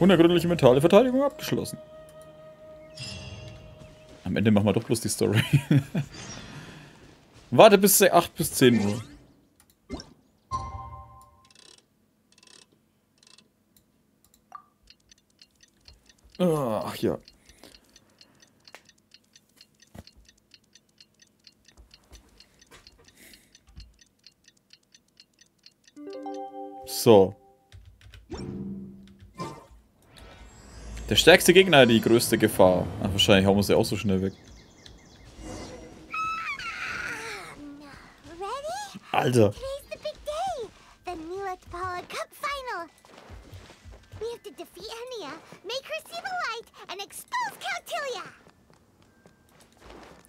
Unergründliche mentale Verteidigung abgeschlossen. Am Ende machen wir doch bloß die Story. Warte bis 8 bis 10 Uhr. Ach ja. So. Der stärkste Gegner, die größte Gefahr. Ach, wahrscheinlich hauen wir sie auch so schnell weg. Alter.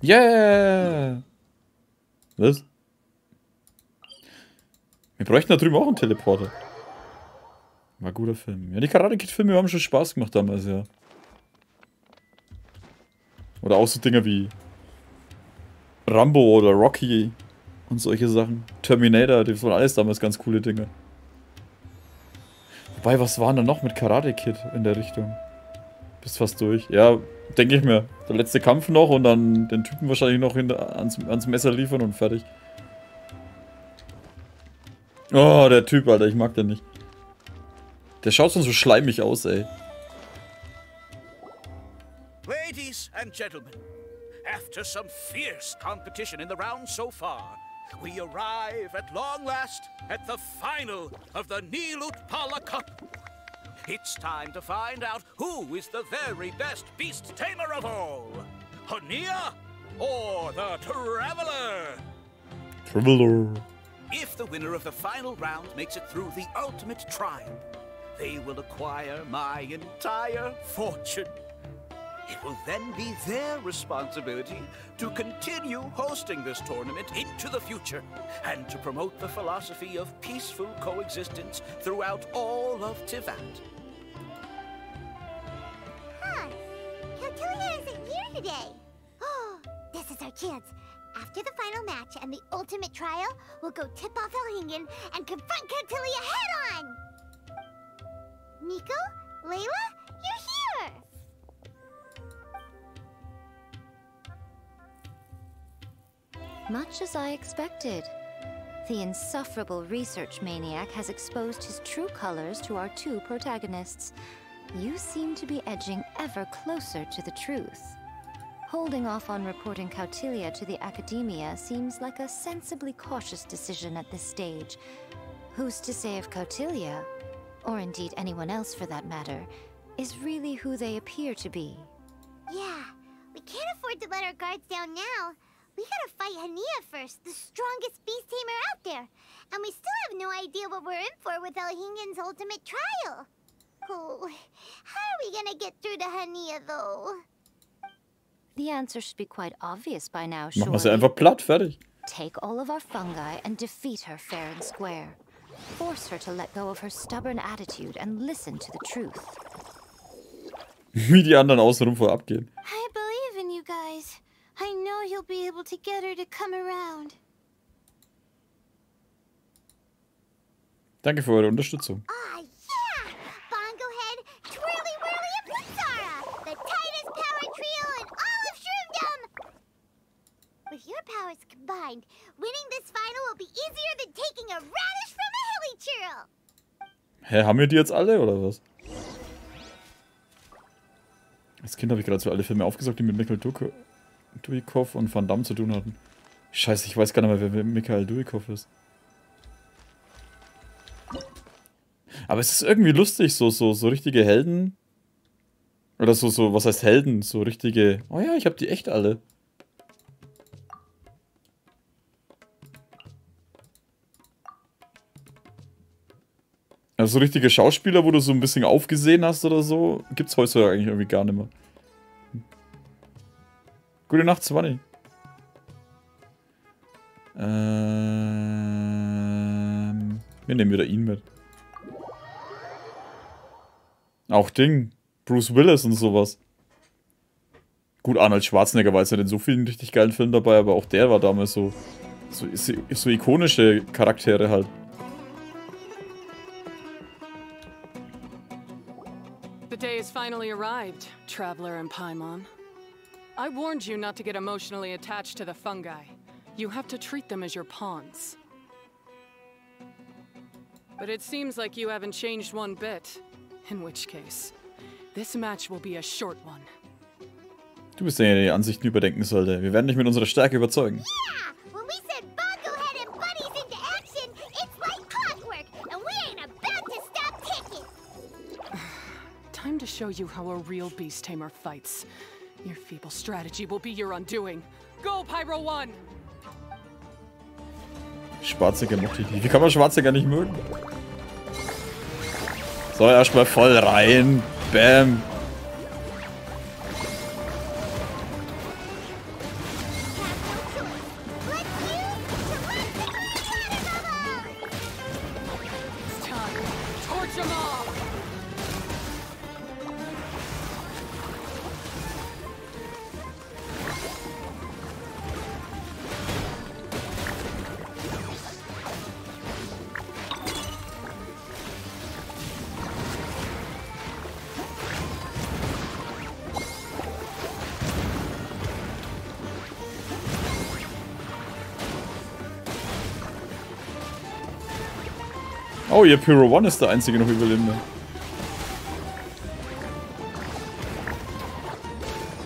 Yeah! Was? Wir bräuchten da drüben auch einen Teleporter. War ein guter Film. Ja, die Karate-Kid-Filme haben schon Spaß gemacht damals, ja. Oder auch so Dinger wie Rambo oder Rocky und solche Sachen. Terminator, das waren alles damals ganz coole Dinge. Wobei, was waren da noch mit Karate-Kid in der Richtung? Bist fast durch. Ja, denke ich mir. Der letzte Kampf noch und dann den Typen wahrscheinlich noch ans Messer liefern und fertig. Oh, der Typ, Alter, ich mag den nicht. Der schaut schon so schleimig aus, ey. Ladies and gentlemen, after some fierce competition in the round so far, we arrive at long last at the final of the Nilutpala Cup. It's time to find out who is the very best beast tamer of all. Turnier or the Traveler? Traveler. If the winner of the final round makes it through the ultimate trial, they will acquire my entire fortune. It will then be their responsibility to continue hosting this tournament into the future and to promote the philosophy of peaceful coexistence throughout all of Tivat. Huh. Kautilya isn't here today. Oh, this is our chance. After the final match and the ultimate trial, we'll go tip off Elhingen and confront Kautilya head-on! Nico? Layla? You're here! Much as I expected. The insufferable research maniac has exposed his true colors to our two protagonists. You seem to be edging ever closer to the truth. Holding off on reporting Kautilya to the Academia seems like a sensibly cautious decision at this stage. Who's to say if Kautilya, or indeed anyone else for that matter, is really who they appear to be? Yeah, we can't afford to let our guards down now. We gotta fight Hania first, the strongest beast tamer out there. And we still have no idea what we're in for with Elhingen's ultimate trial. Oh, how are we gonna get through to Hania, though? The answer should be quite obvious by now, Machen wir sie surely. einfach platt, fertig. Take all of our fungi and defeat her fair and square. Force her to let go of her stubborn attitude and listen to the truth. Wie die anderen außenrum voll abgehen. I believe in you guys. I know you'll be able to get her to come around. Danke für eure Unterstützung. Ah, yeah! Bongo Head, Twirly Whirly, and Blitzara! The tightest power trio in all of Shroomdom! With your powers combined, winning this final will be easier than taking a radish from a hilly churl! Hä, haben wir die jetzt alle, oder was? Als Kind habe ich gerade so alle Filme aufgesaugt, die mit Mikhail Dudikoff und Van Damme zu tun hatten. Scheiße, ich weiß gar nicht mehr, wer Mikhail Dudikoff ist. Aber es ist irgendwie lustig, so richtige Helden. Oder so, was heißt Helden? So richtige... Oh ja, ich habe die echt alle. Also so richtige Schauspieler, wo du so ein bisschen aufgesehen hast oder so, gibt's heutzutage eigentlich irgendwie gar nicht mehr. Gute Nacht, Swanny. Wir nehmen wieder ihn mit. Auch Ding. Bruce Willis und sowas. Gut, Arnold Schwarzenegger war jetzt nicht in so vielen richtig geilen Filmen dabei, aber auch der war damals so ikonische Charaktere halt. the day has finally arrived, traveler in Paimon. I warned you not to get emotionally attached to the fungi. You have to treat them as your pawns. But it seems like you haven't changed one bit. In which case, this match will be a short one. Du bist der, der die Ansichten überdenken sollte. Wir werden dich mit unserer Stärke überzeugen. Yeah! When we send Bongo Head and buddies into action, it's like clockwork, and we ain't about to stop ticking! Time to show you how a real beast tamer fights. Your feeble strategy will be your undoing. Go, Pyro One! Schwarzenegger mochte ich nicht. Wie kann man Schwarzenegger nicht mögen? So, erstmal voll rein. Bam. It's time. Torch them all! Oh, ihr Pyro One ist der einzige noch Überlebende.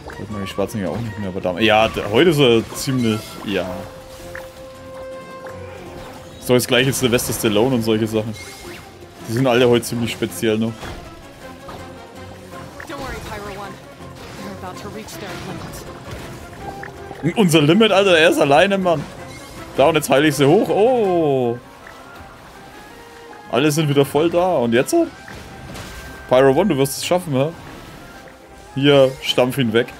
Heute mag ich Schwarzenegger auch nicht mehr, aber damals. Ja, heute ist er ziemlich. Ja. So, das gleiche Sylvester Stallone und solche Sachen. Die sind alle heute ziemlich speziell noch. Don't worry, Pyro One. They're about to reach their limit. Unser Limit, Alter, er ist alleine, Mann. Da, und jetzt heile ich sie hoch. Oh. Alle sind wieder voll da. Und jetzt? Pyro One, du wirst es schaffen, hä? Hier, stampf ihn weg.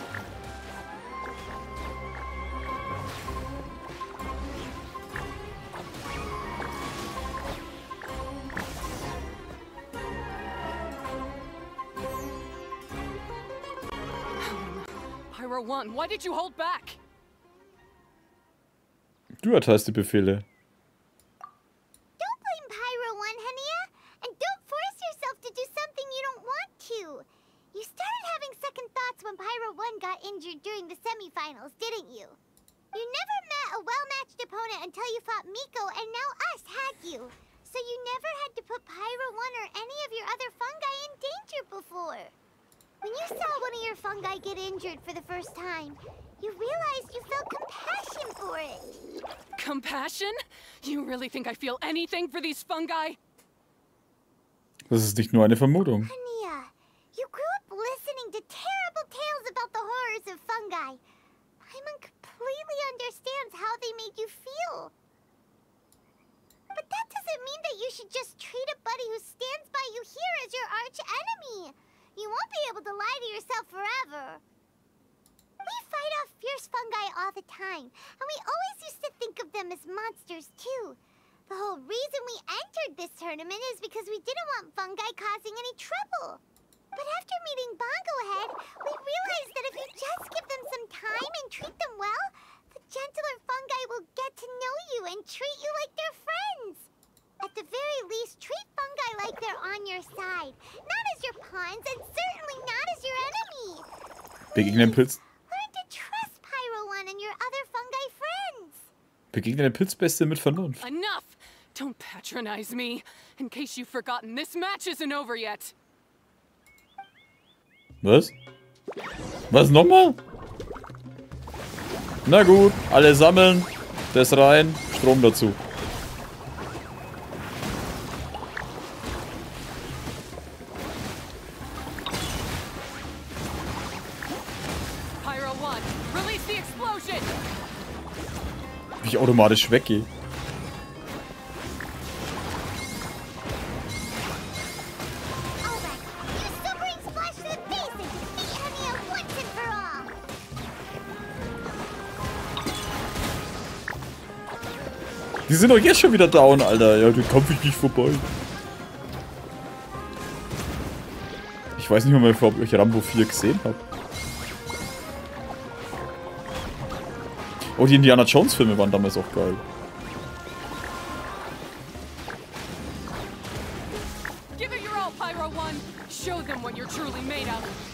Pyro One, why did you hold back? Du erteilst die Befehle. Don't blame Pyro One, Hania, and don't force yourself to do something you don't want to. You started having second thoughts when Pyro One got injured during the semifinals, didn't you? You never met a well-matched opponent until you fought Miko, and now us had you. So you never had to put Pyro One or any of your other fungi in danger before. When you saw one of your fungi get injured for the first time, you realized you felt compassion for it. Compassion? You really think I feel anything for these fungi? Das ist nicht nur eine Vermutung. Hania, you grew up listening to terrible tales about the horrors of fungi. Paimon completely understands how they made you feel. But that doesn't mean that you should just treat a buddy who stands by you here as your arch enemy. You won't be able to lie to yourself forever. We fight off fierce fungi all the time, and we always used to think of them as monsters too. The whole reason we entered this tournament is because we didn't want fungi causing any trouble. But after meeting Bongo Head, we realized that if you just give them some time and treat them well, the gentler fungi will get to know you and treat you like their friends. At the very least, treat fungi like they're on your side, not as your pawns and certainly not as your enemy. Begegnen Pilz. Learn to trust Pyro One and your other fungi friends. Begegnen Pilzbeste mit Vernunft. Enough! Don't patronize me. In case you've forgotten, this match isn't over yet. Was? Was nochmal? Na gut, alle sammeln. Das rein, Strom dazu. Pyro One, release the explosion! Wie ich automatisch weggehe. Alright, use Sobering Splash to the base and defeat Hania once and for all. Die sind doch jetzt schon wieder down, Alter. Ja, den Kampf ich nicht vorbei. Ich weiß nicht mal, ob ich Rambo 4 gesehen habe. Oh, die Indiana Jones Filme waren damals auch geil. Give it your your all, Pyro One! Show them what you're truly made out of!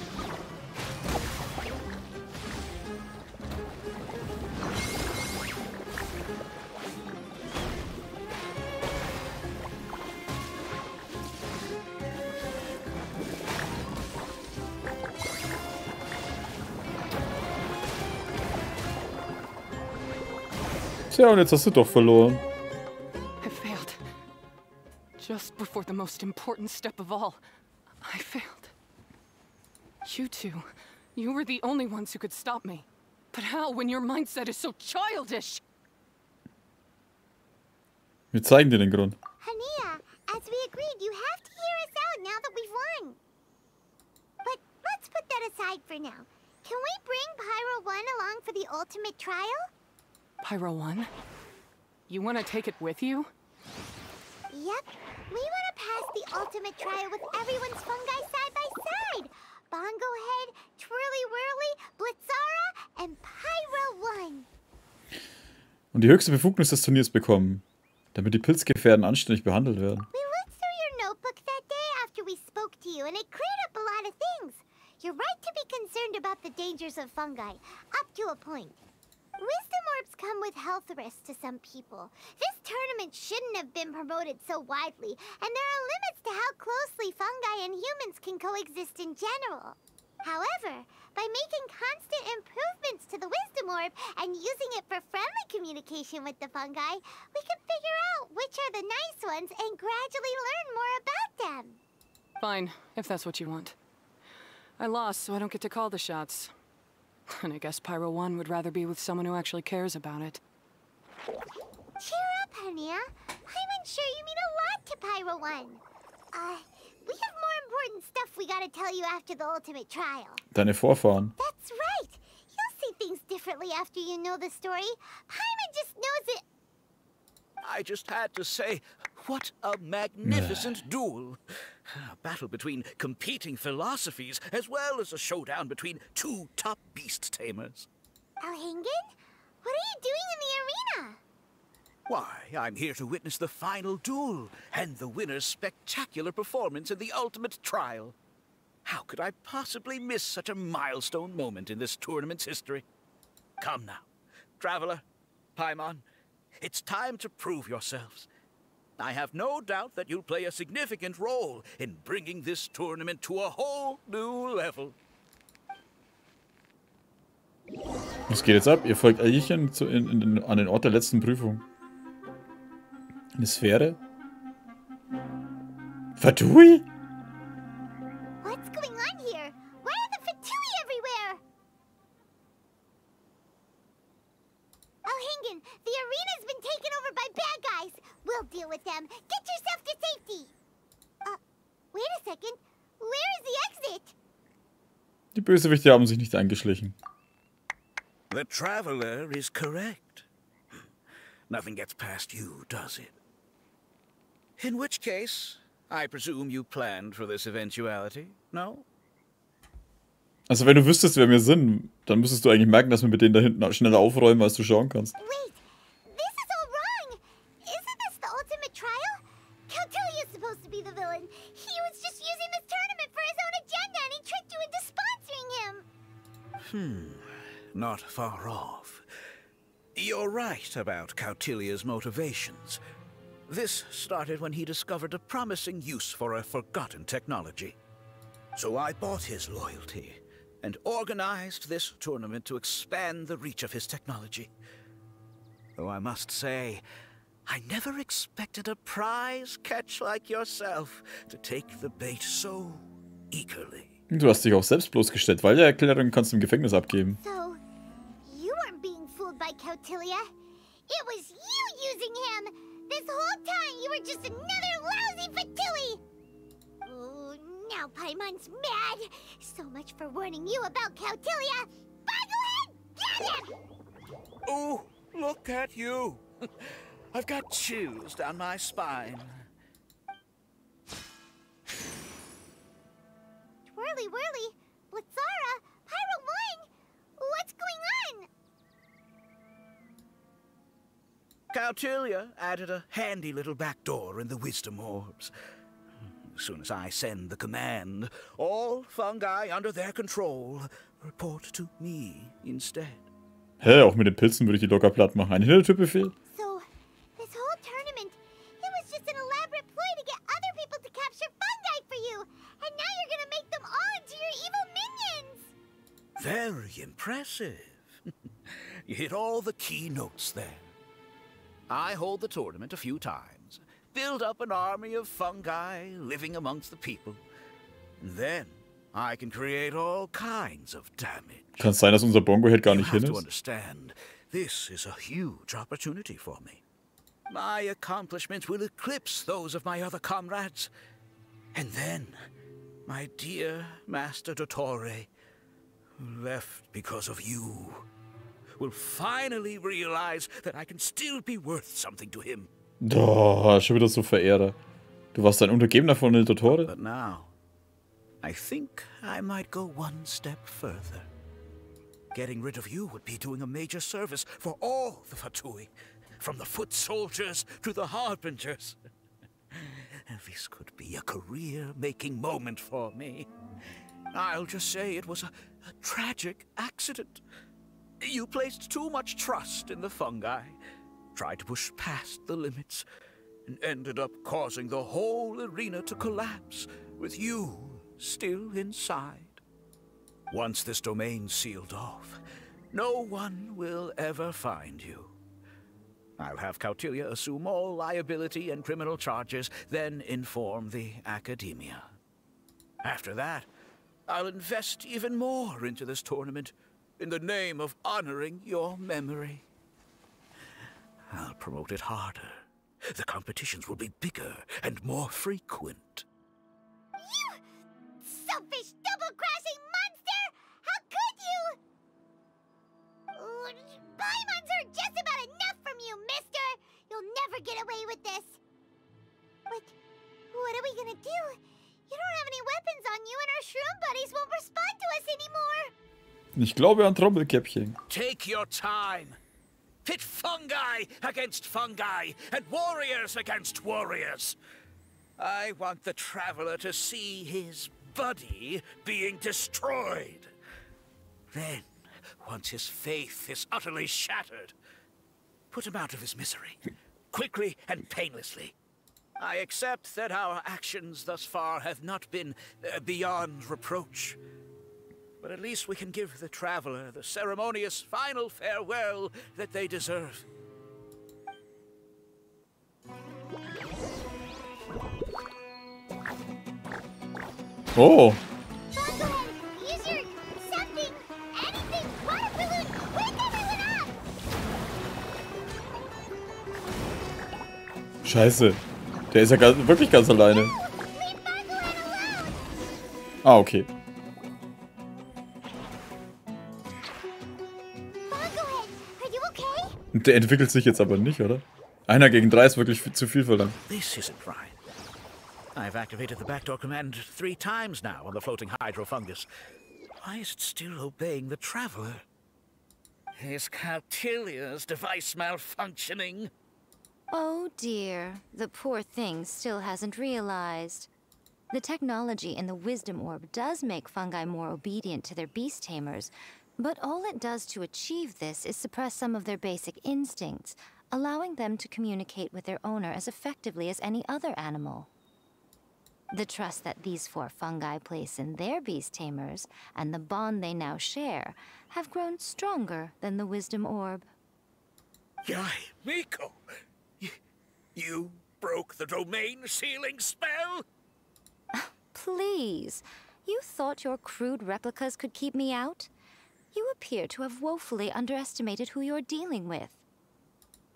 Tja, und jetzt hast du doch verloren. I failed. Just before the most important step of all, I failed. You two, you were the only ones who could stop me. But how when your mindset is so childish? Wir zeigen dir den Grund. Hania, as we agreed, you have to hear us out now that we've won. But let's put that aside for now. Can we bring Pyro 1 along for the ultimate trial? Pyro One? You want to take it with you? Yep. We want to pass the ultimate trial with everyone's fungi side by side. Bongo Head, Twirly Whirly, Blitzara and Pyro 1. Und die höchste Befugnis des Turniers bekommen, damit die Pilzgefährden anständig behandelt werden. We looked through your notebook that day after we spoke to you, and it cleared up a lot of things. You're right to be concerned about the dangers of fungi, up to a point. Wisdom orbs come with health risks to some people. This tournament shouldn't have been promoted so widely, and there are limits to how closely fungi and humans can coexist in general. However, by making constant improvements to the wisdom orb and using it for friendly communication with the fungi, we can figure out which are the nice ones and gradually learn more about them. Fine, if that's what you want. I lost, so I don't get to call the shots. And I guess Pyro One would rather be with someone who actually cares about it. Cheer up, Hania. I'm sure you mean a lot to Pyro One. We have more important stuff we gotta tell you after the ultimate trial. Deine Vorfahren. That's right. You'll see things differently after you know the story. Paimon just knows it. I just had to say, what a magnificent duel. A battle between competing philosophies, as well as a showdown between two top beast tamers. Elhingen? What are you doing in the arena? Why, I'm here to witness the final duel, and the winner's spectacular performance in the ultimate trial. How could I possibly miss such a milestone moment in this tournament's history? Come now, Traveler, Paimon, it's time to prove yourselves. I have no doubt that you'll play a significant role in bringing this tournament to a whole new level. Was geht jetzt ab? Ihr folgt Elchen an den Ort der letzten Prüfung. Eine Sphäre? Fatui? What's going on here? Why are the Fatui everywhere? Elhingen, the arena's been taken over by bad guys. We'll deal with them. Get yourself to safety. Wait a second. Where is the exit? Die Bösewichte haben sich nicht eingeschlichen. The Traveler is correct. Nothing gets past you, does it? In which case, I presume you planned for this eventuality, no? Also wenn du wüsstest, wer wir sind, dann müsstest du eigentlich merken, dass wir mit denen da hinten schneller aufräumen, als du schauen kannst. Wait, this is all wrong. Isn't this the ultimate trial? Cautilia's supposed to be the villain. He was just using this tournament for his own agenda, and he tricked you into sponsoring him. Not far off. You're right about Cautilia's motivations. This started when he discovered a promising use for a forgotten technology. So I bought his loyalty and organized this tournament to expand the reach of his technology. Though I must say, I never expected a prize catch like yourself to take the bait so eagerly. Du hast dich auch selbst bloßgestellt, weil der Erklärung kannst du im Gefängnis abgeben. So, you weren't being fooled by Cautilia. It was you using him. This whole time you were just another lousy Fatui. Oh, now Paimon's mad. So much for warning you about Cautilia. Boglehead, get him! Oh, look at you. I've got chills down my spine. Twirly Whirly, Blitzara, Pyro 1, what's going on? Cautilia added a handy little back door in the wisdom orbs. soon as I send the command, all fungi under their control report to me instead. Hä, auch mit den Pilzen würde ich die locker platt machen. Ein Hintertürbefehl? So, this whole tournament, it was just an elaborate ploy to get other people to capture fungi for you. And now you're gonna make them all into your evil minions. Very impressive. You hit all the key notes there. I hold the tournament a few times, build up an army of fungi living amongst the people, and then I can create all kinds of damage. Kann es sein, dass unser Bongo-Head gar You nicht have hin to ist? understand, this is a huge opportunity for me. My accomplishments will eclipse those of my other comrades. And then, my dear Master Dottore, who left because of you, will finally realize that I can still be worth something to him. Oh, schon wieder so Verehrer. Du warst ein Untergebener von El Dottore? But now, I think I might go one step further. Getting rid of you would be doing a major service for all the Fatui, from the foot soldiers to the harbingers. This could be a career-making moment for me. I'll just say it was a tragic accident. You placed too much trust in the fungi, tried to push past the limits, and ended up causing the whole arena to collapse, with you still inside. Once this domain's sealed off, no one will ever find you. I'll have Kautilya assume all liability and criminal charges, then inform the Academia. After that, I'll invest even more into this tournament, in the name of honoring your memory. I'll promote it harder. The competitions will be bigger and more frequent. You selfish, double-crashing monster! How could you? Paimons are just about enough from you, mister! You'll never get away with this. But what are we gonna do? You don't have any weapons on you and our shroom buddies won't respond to us anymore. Ich glaube an Trommelkäppchen. Take your time. Pit fungi against fungi and warriors against warriors. I want the traveler to see his buddy being destroyed. Then, once his faith is utterly shattered, put him out of his misery, quickly and painlessly. I accept that our actions thus far have not been beyond reproach. But at least we can give the traveler the ceremonious final farewell that they deserve. Oh. Use your something, anything, water balloon, wake everyone up! Scheiße. Der ist ja wirklich ganz alleine. Leave Bongohead alone! Ah, okay. Bongohead, are you okay? Der entwickelt sich jetzt aber nicht, oder? 1 gegen 3 ist wirklich zu viel verlangt. This isn't right. I've activated the backdoor command 3 times now on the floating hydrofungus. Why is it still obeying the traveler? Is Kautilya's device malfunctioning? Oh dear, the poor thing still hasn't realized. The technology in the wisdom orb does make fungi more obedient to their beast tamers, but all it does to achieve this is suppress some of their basic instincts, allowing them to communicate with their owner as effectively as any other animal. The trust that these 4 fungi place in their beast tamers, and the bond they now share, have grown stronger than the wisdom orb. Yai, Miko! You broke the domain sealing spell? Please, you thought your crude replicas could keep me out? You appear to have woefully underestimated who you're dealing with.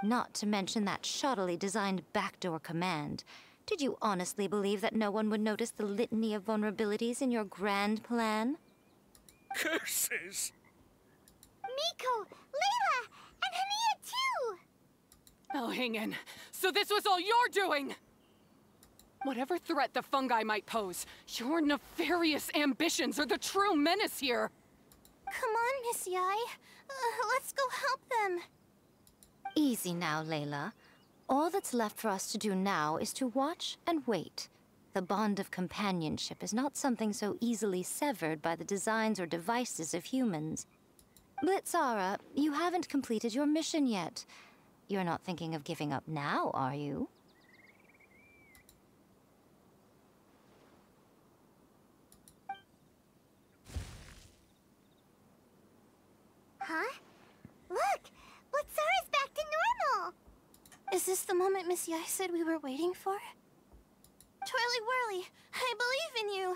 Not to mention that shoddily designed backdoor command. Did you honestly believe that no one would notice the litany of vulnerabilities in your grand plan? Curses! Miko, Layla, and Hania too! Oh, hang in. So this was all you're doing! Whatever threat the fungi might pose, your nefarious ambitions are the true menace here! Come on, Miss Yai. Let's go help them. Easy now, Layla. All that's left for us to do now is to watch and wait. The bond of companionship is not something so easily severed by the designs or devices of humans. Blitzara, you haven't completed your mission yet. You're not thinking of giving up now, are you? Huh? Look! Blitzara's back to normal! Is this the moment Miss Yai said we were waiting for? Twirly Whirly, I believe in you.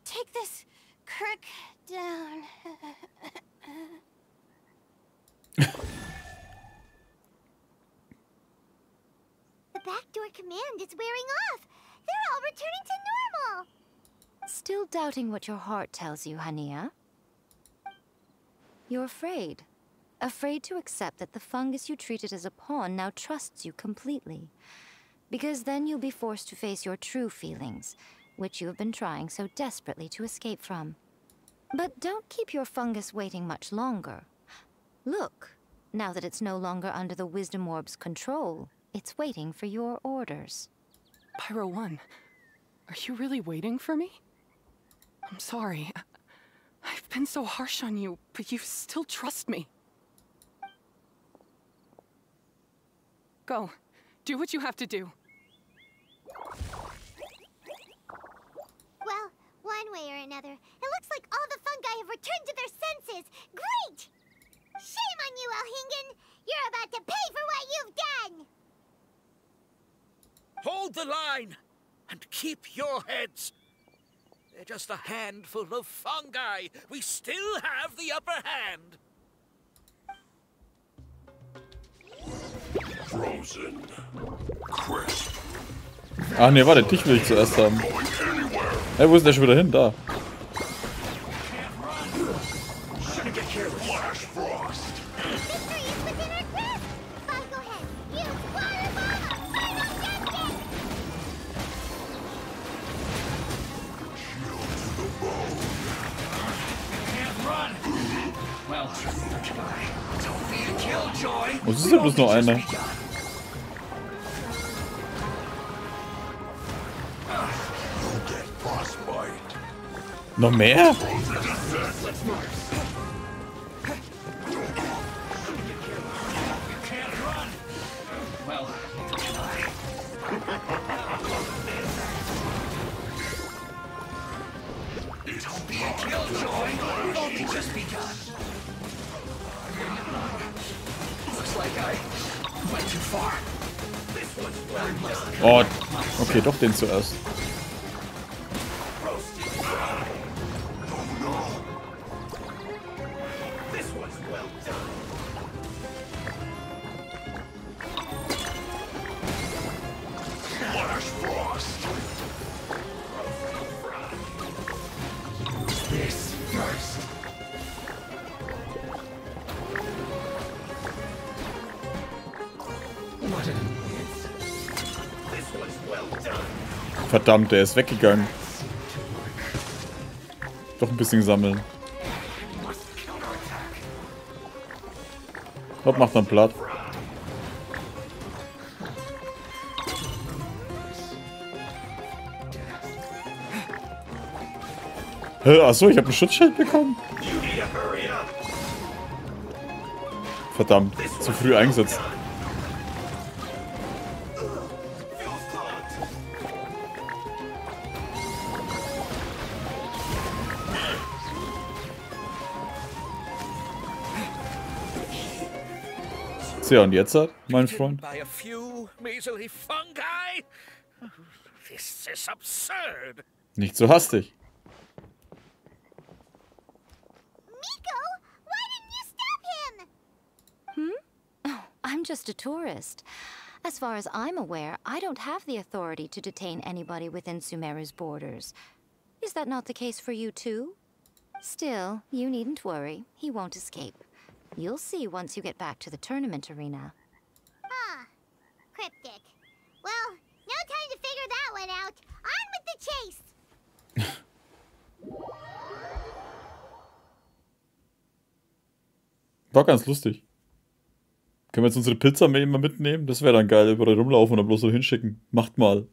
Take this Kirk down. The backdoor command is wearing off. They're all returning to normal. Still doubting what your heart tells you, Hania? You're afraid. Afraid to accept that the fungus you treated as a pawn now trusts you completely. Because then you'll be forced to face your true feelings, which you have been trying so desperately to escape from. But don't keep your fungus waiting much longer. Look, now that it's no longer under the Wisdom Orb's control, it's waiting for your orders. Pyro 1, are you really waiting for me? I'm sorry. I've been so harsh on you, but you still trust me. Go. Do what you have to do. Well, one way or another, it looks like all the fungi have returned to their senses. Great! Shame on you, Elhingen! You're about to pay for what you've done! Hold the line and keep your heads. They're just a handful of fungi. We still have the upper hand. Frozen. Crisp. Ach nee, warte, dich will ich zuerst haben. Hey, wo ist der schon wieder hin? Da. Flash frost. Victory is within our grasp! I'll go ahead. Use water bomb! Final Genshin! Chill to the bone. Can't run! Well, don't be a killjoy! Was ist denn bloß noch einer? Get frostbite. Noch mehr? Can't run! Well, don't be a killjoy! We've only just begun. Looks like I went too far. This one's well done. Oh, okay, doch den zuerst. This one's well done. Flash frost. This first. What an idiot. This one's well done. Verdammt, der ist weggegangen. Doch ein bisschen sammeln. Must counterattack. Hopp, macht dann platt. Achso, ich habe ein Schutzschild bekommen. You need to hurry up. Verdammt, zu früh eingesetzt. Ja, und jetzt, mein Freund? By a few measly fungi? This is absurd. Nicht so hastig. Miko, why didn't you stop him? Oh, I'm just a tourist. As far as I'm aware, I don't have the authority to detain anybody within Sumeru's borders. Is that not the case for you too? Still, you needn't worry. He won't escape. You'll see once you get back to the tournament arena. Huh. Cryptic. Well, no time to figure that one out. On with the chase! War ganz lustig. Können wir jetzt unsere Pilzarmee mal mitnehmen? Das wäre dann geil, überall rumlaufen und dann bloß so hinschicken. Macht mal.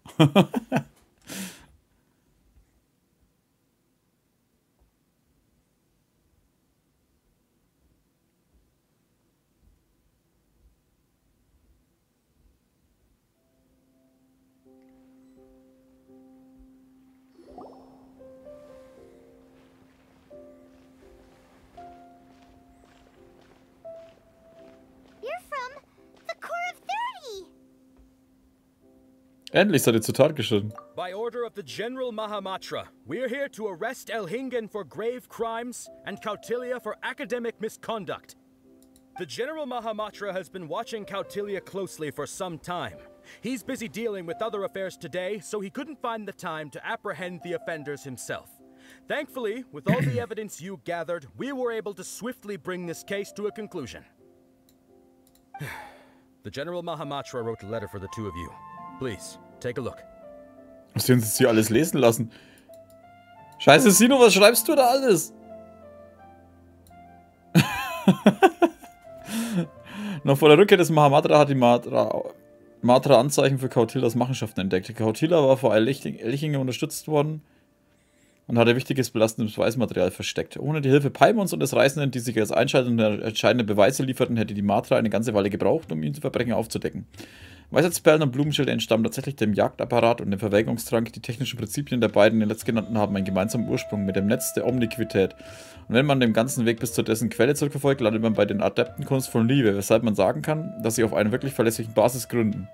Endlich seid ihr zur Tat geschritten. By order of the General Mahamatra, we're here to arrest Elhingen for grave crimes and Kautilya for academic misconduct. The General Mahamatra has been watching Kautilya closely for some time. He's busy dealing with other affairs today, so he couldn't find the time to apprehend the offenders himself. Thankfully, with all the evidence you gathered, we were able to swiftly bring this case to a conclusion. The General Mahamatra wrote a letter for the two of you. Please, take a look. Muss ich uns jetzt hier alles lesen lassen? Scheiße, Sino, was schreibst du da alles? Noch vor der Rückkehr des Mahamatra hat die Matra Anzeichen für Kautilas Machenschaften entdeckt. Kautila war vor Elchingen unterstützt worden und hatte wichtiges belastendes Beweismaterial versteckt. Ohne die Hilfe Paimons und des Reisenden, die sich als einschaltende entscheidende Beweise lieferten, hätte die Matra eine ganze Weile gebraucht, um ihn zu Verbrechen aufzudecken. Weisheitsperlen und Blumenschilde entstammen tatsächlich dem Jagdapparat und dem Verwelkungstrank. Die technischen Prinzipien der beiden, den letztgenannten, haben einen gemeinsamen Ursprung mit dem Netz der Omniquität. Und wenn man den ganzen Weg bis zu dessen Quelle zurückverfolgt, landet man bei den Adeptenkunst von Liebe, weshalb man sagen kann, dass sie auf einer wirklich verlässlichen Basis gründen.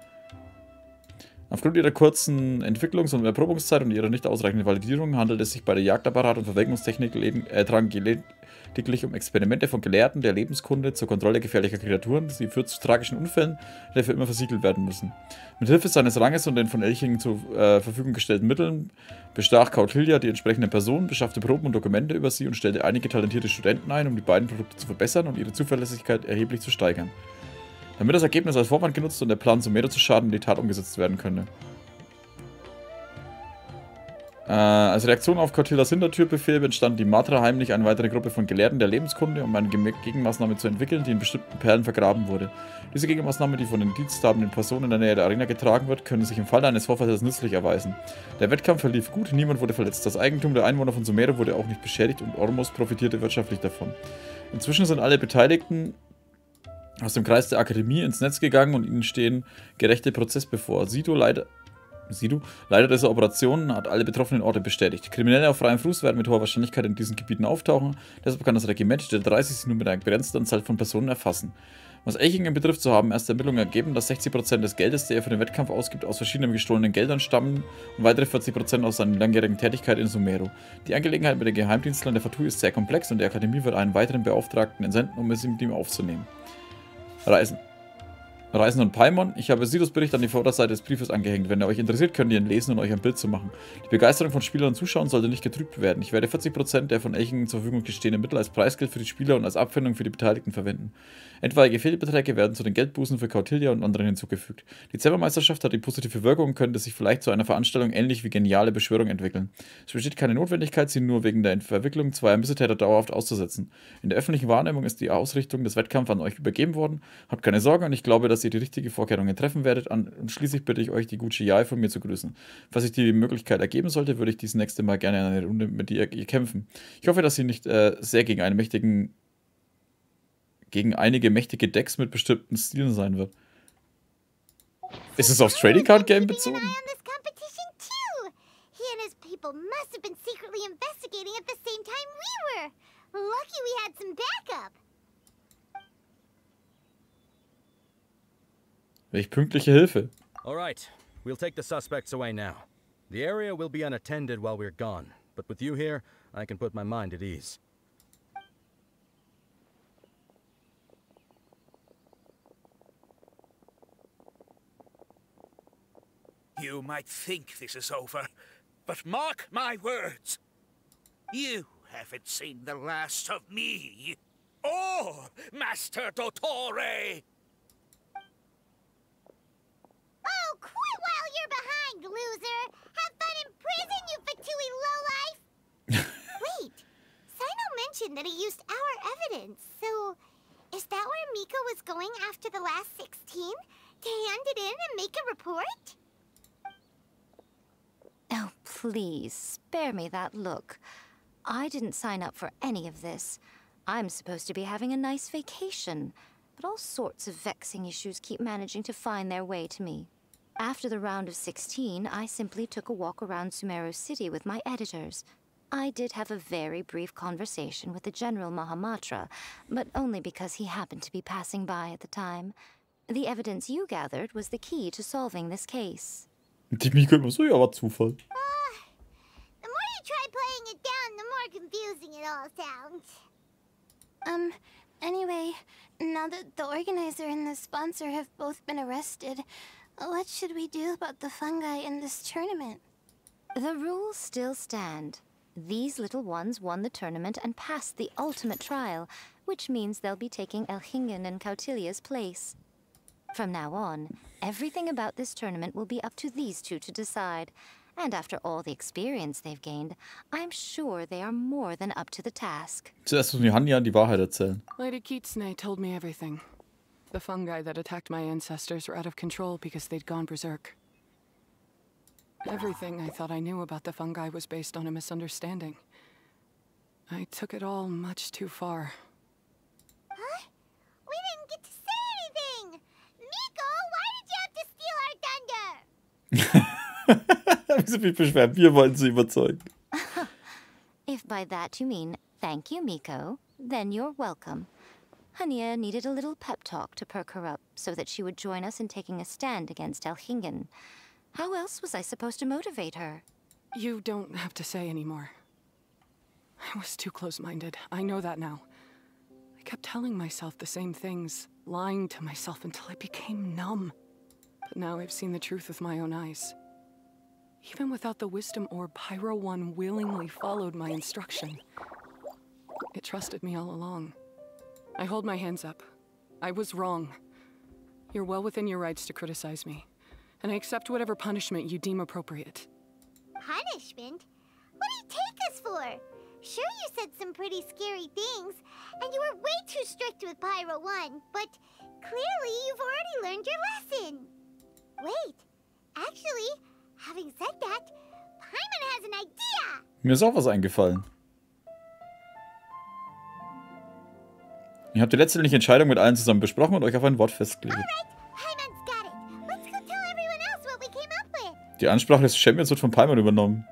Aufgrund ihrer kurzen Entwicklungs- und Erprobungszeit und ihrer nicht ausreichenden Validierung handelt es sich bei der Jagdapparat und Verwelkungstechnik lediglich um Experimente von Gelehrten der Lebenskunde zur Kontrolle gefährlicher Kreaturen. Sie führt zu tragischen Unfällen, die für immer versiegelt werden müssen. Mit Hilfe seines Ranges und den von Elchingen zur Verfügung gestellten Mitteln bestach Kautilya die entsprechenden Personen, beschaffte Proben und Dokumente über sie und stellte einige talentierte Studenten ein, um die beiden Produkte zu verbessern und ihre Zuverlässigkeit erheblich zu steigern. Damit das Ergebnis als Vorwand genutzt und der Plan, Sumeru zu schaden, in die Tat umgesetzt werden könne. Als Reaktion auf Kautillas Hintertürbefehl entstand die Matra heimlich eine weitere Gruppe von Gelehrten der Lebenskunde, um eine Gegenmaßnahme zu entwickeln, die in bestimmten Perlen vergraben wurde. Diese Gegenmaßnahme, die von den diensthabenden Personen in der Nähe der Arena getragen wird, könnte sich im Falle eines Vorfalls als nützlich erweisen. Der Wettkampf verlief gut, niemand wurde verletzt. Das Eigentum der Einwohner von Sumeru wurde auch nicht beschädigt und Ormus profitierte wirtschaftlich davon. Inzwischen sind alle Beteiligten aus dem Kreis der Akademie ins Netz gegangen und ihnen stehen gerechte Prozesse bevor. Sido, Leiter dieser Operation, hat alle betroffenen Orte bestätigt. Kriminelle auf freiem Fuß werden mit hoher Wahrscheinlichkeit in diesen Gebieten auftauchen, deshalb kann das Regiment der 30 sich nur mit einer begrenzten Anzahl von Personen erfassen. Was Elchingen betrifft, so haben erste Ermittlungen ergeben, dass 60% des Geldes, der er für den Wettkampf ausgibt, aus verschiedenen gestohlenen Geldern stammen und weitere 40% aus seiner langjährigen Tätigkeit in Sumeru. Die Angelegenheit mit den Geheimdienstlern der Fatu ist sehr komplex und die Akademie wird einen weiteren Beauftragten entsenden, um es mit ihm aufzunehmen. Reisen und Paimon. Ich habe Sidos Bericht an die Vorderseite des Briefes angehängt. Wenn er euch interessiert, könnt ihr ihn lesen und euch ein Bild zu machen. Die Begeisterung von Spielern und Zuschauern sollte nicht getrübt werden. Ich werde 40% der von Elchingen zur Verfügung gestehenden Mittel als Preisgeld für die Spieler und als Abfindung für die Beteiligten verwenden. Etwaige Fehlbeträge werden zu den Geldbußen für Kautilya und anderen hinzugefügt. Die Zaubermeisterschaft hat die positive Wirkung und könnte sich vielleicht zu einer Veranstaltung ähnlich wie geniale Beschwörung entwickeln. Es besteht keine Notwendigkeit, sie nur wegen der Verwicklung zweier Missetäter dauerhaft auszusetzen. In der öffentlichen Wahrnehmung ist die Ausrichtung des Wettkampfs an euch übergeben worden. Habt keine Sorge und ich glaube, dass ihr die richtige Vorkehrungen treffen werdet. Und schließlich bitte ich euch, die Gucci von mir zu grüßen. Falls sich die Möglichkeit ergeben sollte, würde ich dies nächste Mal gerne in einer Runde mit ihr kämpfen. Ich hoffe, dass sie nicht sehr gegen einige mächtige Decks mit bestimmten Stilen sein wird. Ist es aufs Trading Card Game bezogen? Welch pünktliche Hilfe. All right, we'll take the suspects away now. The area will be unattended while we're gone, but with you here, I can put my mind at ease. You might think this is over, but mark my words. You haven't seen the last of me, or Master Dottore. Oh, quit while you're behind, loser! Have fun in prison, you fatui lowlife! Wait, Sino mentioned that he used our evidence, so is that where Mika was going after the last 16? To hand it in and make a report? Oh, please, spare me that look. I didn't sign up for any of this. I'm supposed to be having a nice vacation, but all sorts of vexing issues keep managing to find their way to me. After the round of 16, I simply took a walk around Sumeru City with my editors. I did have a very brief conversation with the General Mahamatra, but only because he happened to be passing by at the time. The evidence you gathered was the key to solving this case. Und die Miko immer so, ja, war Zufall. The more you try playing it down, the more confusing it all sounds. Anyway, now that the organizer and the sponsor have both been arrested, what should we do about the fungi in this tournament? The rules still stand. These little ones won the tournament and passed the ultimate trial, which means they'll be taking Elhingen and Cautilia's place. From now on, everything about this tournament will be up to these two to decide. And after all the experience they've gained, I'm sure they are more than up to the task. Zuerst muss mir Hanja die Wahrheit erzählen. Lady Kitsune told me everything. The fungi that attacked my ancestors were out of control because they'd gone berserk. Everything I thought I knew about the fungi was based on a misunderstanding. I took it all much too far. Huh? We didn't get to say anything! Miko, why did you have to steal our thunder? Wieso mich beschweren? Wir wollen sie überzeugen. If by that you mean thank you, Miko, then you're welcome. Hania needed a little pep talk to perk her up so that she would join us in taking a stand against Elhingen. How else was I supposed to motivate her? You don't have to say anymore. I was too close-minded. I know that now. I kept telling myself the same things, lying to myself until I became numb. But now I've seen the truth with my own eyes. Even without the wisdom orb, Pyro 1 willingly followed my instruction. It trusted me all along. I hold my hands up. I was wrong. You're well within your rights to criticize me, and I accept whatever punishment you deem appropriate. Punishment? What do you take us for? Sure, you said some pretty scary things, and you were way too strict with Pyro 1, but clearly you've already learned your lesson. Wait, actually, having said that, Paimon has an idea! Mir ist auch was eingefallen. Ihr habt die letztendliche Entscheidung mit allen zusammen besprochen und euch auf ein Wort festgelegt. Paimon's got it. Let's go tell everyone else what we came up with. Die Ansprache des Champions wird von Paimon übernommen.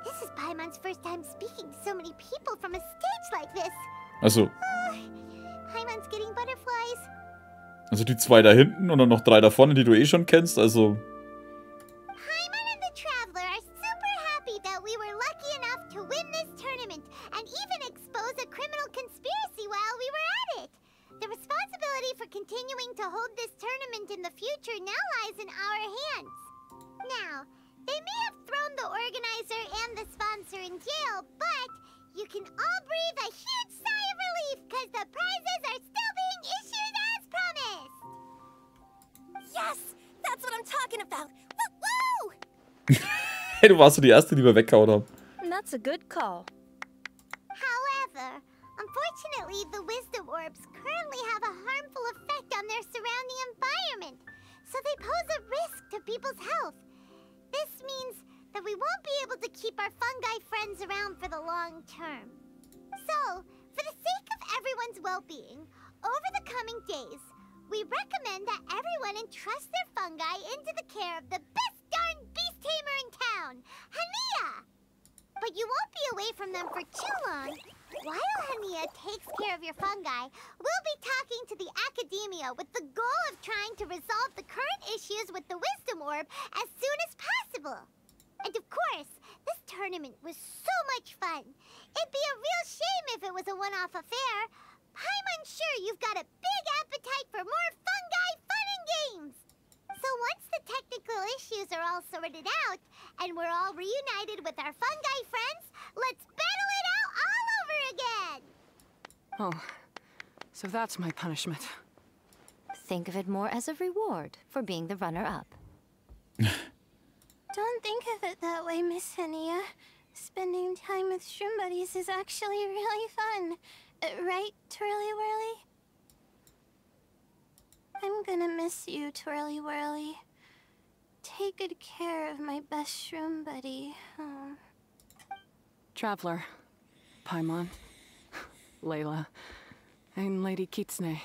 This is Paimon's first time speaking to so many people from a stage like this. Also. Paimon's getting butterflies. Also die zwei da hinten und dann noch drei da vorne, die du eh schon kennst, also... Paimon and the Traveler are super happy that we were lucky enough to win this tournament and even expose a criminal conspiracy while we were at it. The responsibility for continuing to hold this tournament in the future now lies in our hands. Now, they may have thrown the organizer and the sponsor in jail, but you can all breathe a huge sigh of relief because the prizes are still being issued as promised. Yes! That's what I'm talking about! Woo! Hey, du warst so die Erste, die wir weggehauen haben. That's a good call. However, unfortunately, the wisdom orbs currently have a harmful effect on their surrounding environment, so they pose a risk to people's health. This means that we won't be able to keep our fungi friends around for the long term. So, for the sake of everyone's well-being, over the coming days, we recommend that everyone entrust their fungi into the care of the best darn beast tamer in town, Hania! But you won't be away from them for too long. While Hania takes care of your fungi, we'll be talking to the academia with the goal of trying to resolve the current issues with the wisdom orb as soon as possible. And of course, this tournament was so much fun. It'd be a real shame if it was a one-off affair. Paimon's sure you've got a big appetite for more fungi fun and games. So once the technical issues are all sorted out, and we're all reunited with our fungi friends, let's battle it out all over again! Oh, so that's my punishment. Think of it more as a reward for being the runner-up. Don't think of it that way, Miss Hania. Spending time with shroom buddies is actually really fun. Right, Twirly Whirly? I'm gonna miss you, Twirly Whirly. Take good care of my best shroom buddy. Oh. Traveler, Paimon, Layla, and Lady Kitsune.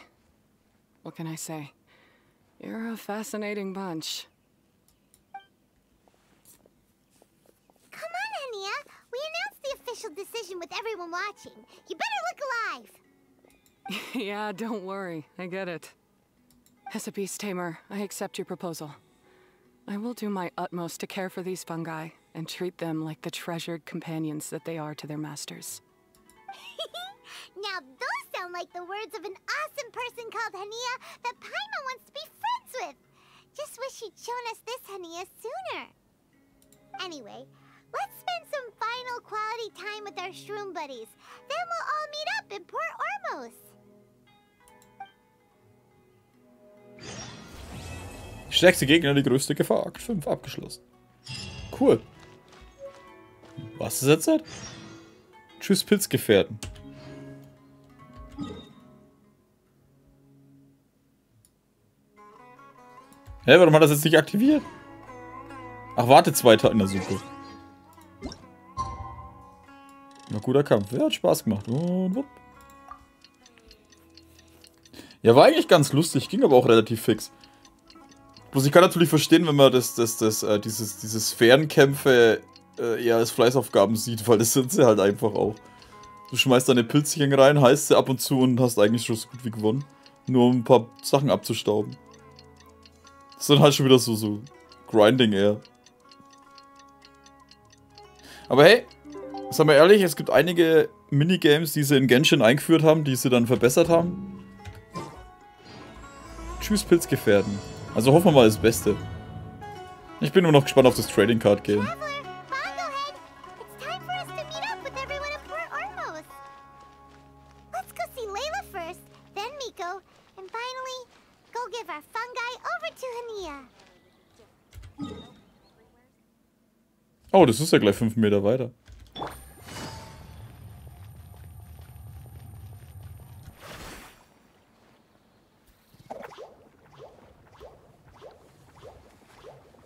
What can I say? You're a fascinating bunch. Come impression with everyone watching. You better look alive. Yeah, don't worry. I get it. As a beast tamer, I accept your proposal. I will do my utmost to care for these fungi and treat them like the treasured companions that they are to their masters. Now those sound like the words of an awesome person called Hania that Paimon wants to be friends with. Just wish she'd shown us this Hania sooner. Anyway, let's spend some final quality time with our shroom buddies. Then we'll all meet up in Port Ormos. Stärkste Gegner, die größte Gefahr. Akt 5 abgeschlossen. Cool. Was ist jetzt? Tschüss, Pilzgefährten. Hä, warum hat das jetzt nicht aktiviert? Ach, warte 2 Tage. Na super. Na, guter Kampf. Ja, hat Spaß gemacht. Und wupp. Ja, war eigentlich ganz lustig. Ging aber auch relativ fix. Bloß ich kann natürlich verstehen, wenn man diese Sphärenkämpfe eher als Fleißaufgaben sieht, weil das sind sie halt einfach auch. Du schmeißt deine Pilzchen rein, heißt sie ab und zu und hast eigentlich schon so gut wie gewonnen. Nur um ein paar Sachen abzustauben. Das ist dann halt schon wieder so Grinding eher. Aber hey, sagen wir ehrlich, es gibt einige Minigames, die sie in Genshin eingeführt haben, die sie dann verbessert haben. Tschüss, Pilzgefährten. Also hoffen wir mal das Beste. Ich bin nur noch gespannt auf das Trading Card Game. Oh, das ist ja gleich 5 Meter weiter.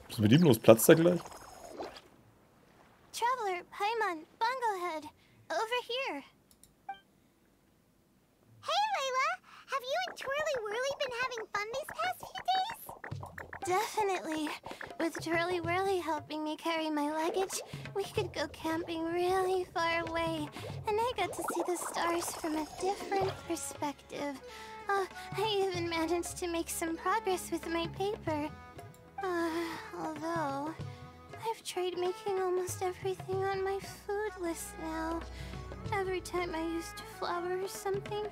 Was ist mit ihm los? Platzt er gleich? Traveler, Paimon, Bonglehead, over here. Hey, Layla! Have you and Twirly Whirly been having fun these past few days? Definitely. With Twirly Whirly helping me carry my luggage, we could go camping really far away, and I got to see the stars from a different perspective. I even managed to make some progress with my paper. Although, I've tried making almost everything on my food list now. Every time I used a flower or something,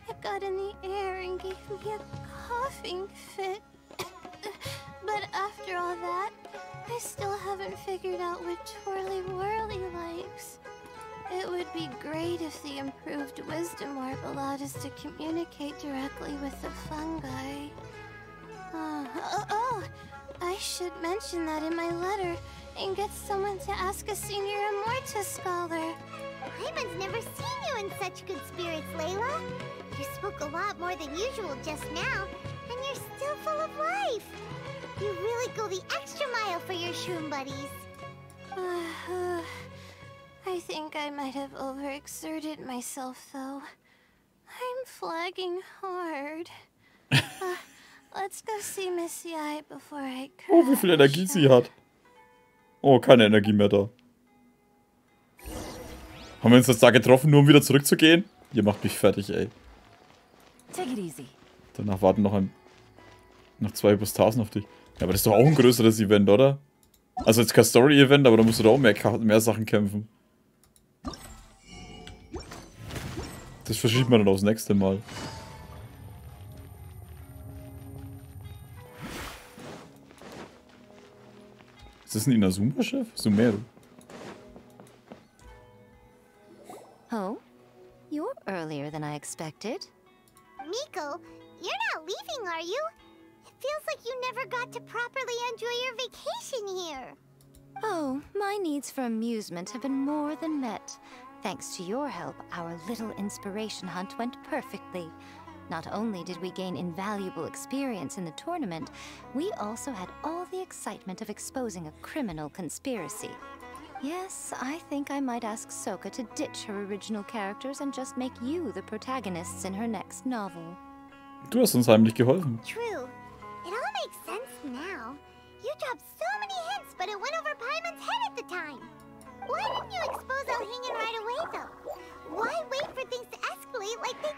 it got in the air and gave me a coughing fit. But after all that, I still haven't figured out what Twirly Whirly likes. It would be great if the improved wisdom warp allowed us to communicate directly with the fungi. I should mention that in my letter and get someone to ask a senior Immorta scholar. Paimon's never seen you in such good spirits, Layla. You spoke a lot more than usual just now, and you're still full of life. You really go the extra mile for your shroom buddies. I think I might have overexerted myself, though. I'm flagging hard. Let's go see Miss Yai before I crash. Oh, wie viel Energie sie hat. Oh, keine Energie mehr da. Haben wir uns jetzt da getroffen, nur um wieder zurückzugehen? Ihr macht mich fertig, ey. Take it easy. Danach warten noch 2 Hypostasen auf dich. Ja, aber das ist doch auch ein größeres Event, oder? Also jetzt kein Story-Event, aber da musst du doch auch mehr Sachen kämpfen. Das verschiebt man dann aufs nächste Mal. Ist das ein Inazuma-Chef? Sumeru. Oh? You're earlier than I expected. Miko, you're not leaving, are you? It feels like you never got to properly enjoy your vacation here. Oh, my needs for amusement have been more than met. Thanks to your help, our little inspiration hunt went perfectly. Not only did we gain invaluable experience in the tournament, we also had all the excitement of exposing a criminal conspiracy. Yes, I think I might ask Sokka to ditch her original characters and just make you the protagonists in her next novel. Du hast uns heimlich geholfen. True. It all makes sense now. You dropped so many hints, but it went over Paimon's head at the time. Why didn't you expose Elhingen right away, though? Why wait for things to escalate like they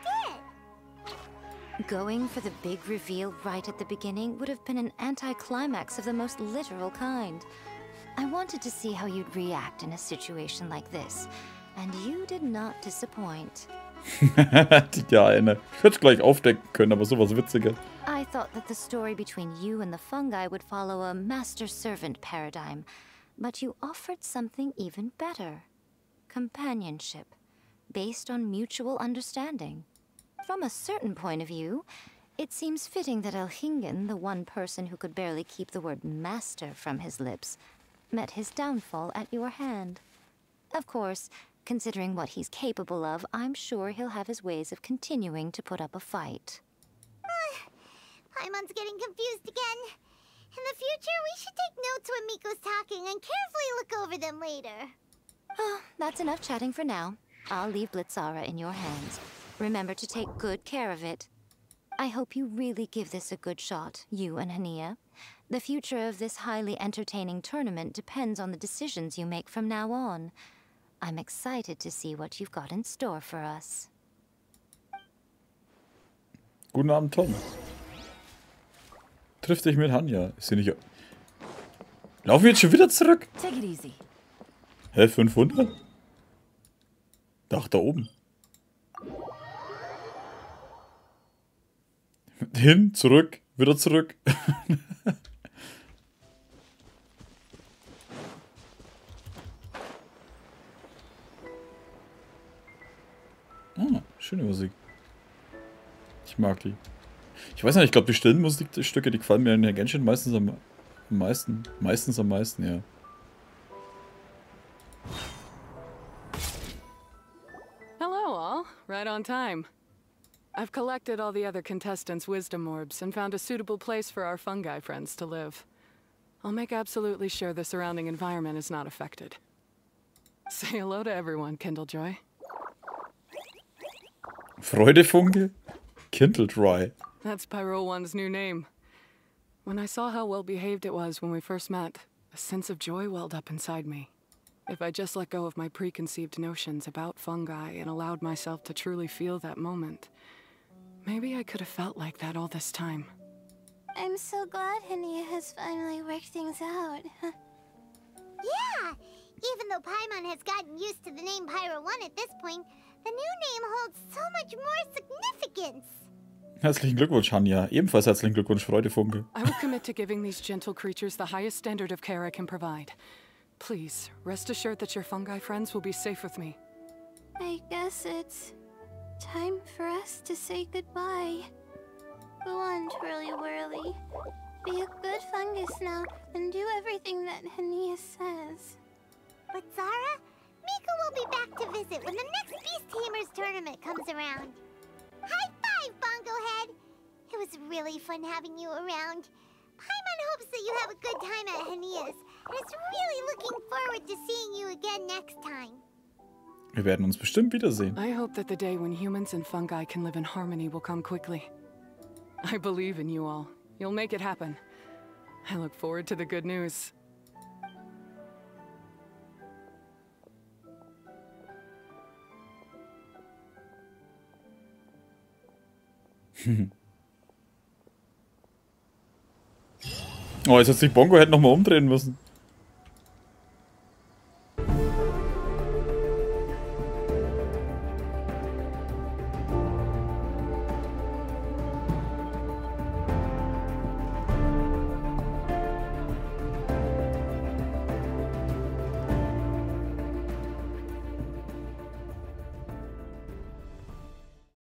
did? Going for the big reveal right at the beginning would have been an anticlimax of the most literal kind. I wanted to see how you'd react in a situation like this, and you did not disappoint. Ja, eine. Ich hätte es gleich aufdecken können, aber sowas Witziges. I thought that the story between you and the fungi would follow a master-servant paradigm, but you offered something even better. Companionship, based on mutual understanding. From a certain point of view, it seems fitting that Elhingen, the one person who could barely keep the word master from his lips, met his downfall at your hand. Of course, considering what he's capable of, I'm sure he'll have his ways of continuing to put up a fight. Paimon's getting confused again. In the future, we should take notes when Miko's talking and carefully look over them later. Oh, that's enough chatting for now. I'll leave Blitzara in your hands. Remember to take good care of it. I hope you really give this a good shot, you and Hania. The future of this highly entertaining tournament depends on the decisions you make from now on. I'm excited to see what you've got in store for us. Guten Abend, Tom. Triff dich mit Hanja. Ist sie nicht... Laufen wir jetzt schon wieder zurück? Take it easy. Hä, 500? Ach, da oben. Hin, zurück, wieder zurück. Ah, schöne Musik. Ich mag die. Ich weiß nicht, ich glaube, die stillen Musikstücke, die gefallen mir in der Genshin meistens am meisten. Meistens am meisten, ja. Hello, all. Right on time. I've collected all the other contestants' wisdom orbs and found a suitable place for our fungi friends to live. I'll make absolutely sure the surrounding environment is not affected. Say hello to everyone, Kindlejoy. Freudefunke? Kindledry. That's Pyro One's new name. When I saw how well behaved it was when we first met, a sense of joy welled up inside me. If I just let go of my preconceived notions about fungi and allowed myself to truly feel that moment, maybe I could have felt like that all this time. I'm so glad Hania has finally worked things out. Yeah! Even though Paimon has gotten used to the name Pyro 1 at this point, the new name holds so much more significance. Herzlichen Glückwunsch, Hanja. Ebenfalls herzlichen Glückwunsch, Freudefunke. I will commit to giving these gentle creatures the highest standard of care I can provide. Please, rest assured that your fungi friends will be safe with me. I guess it's time for us to say goodbye. Go on, Twirly Whirly. Be a good fungus now and do everything that Hania says. But Zara, Miko will be back to visit when the next Beast Tamers tournament comes around. High five, Bongo Head! It was really fun having you around. Paimon hopes that you have a good time at Hania's, and is really looking forward to seeing you again next time. Wir werden uns bestimmt wiedersehen. I hope that the day when humans and fungi can live in harmony will come quickly. I believe in you all. You'll make it happen. I look forward to the good news. Oh, jetzt hat sich Bongo Head nochmal umdrehen müssen.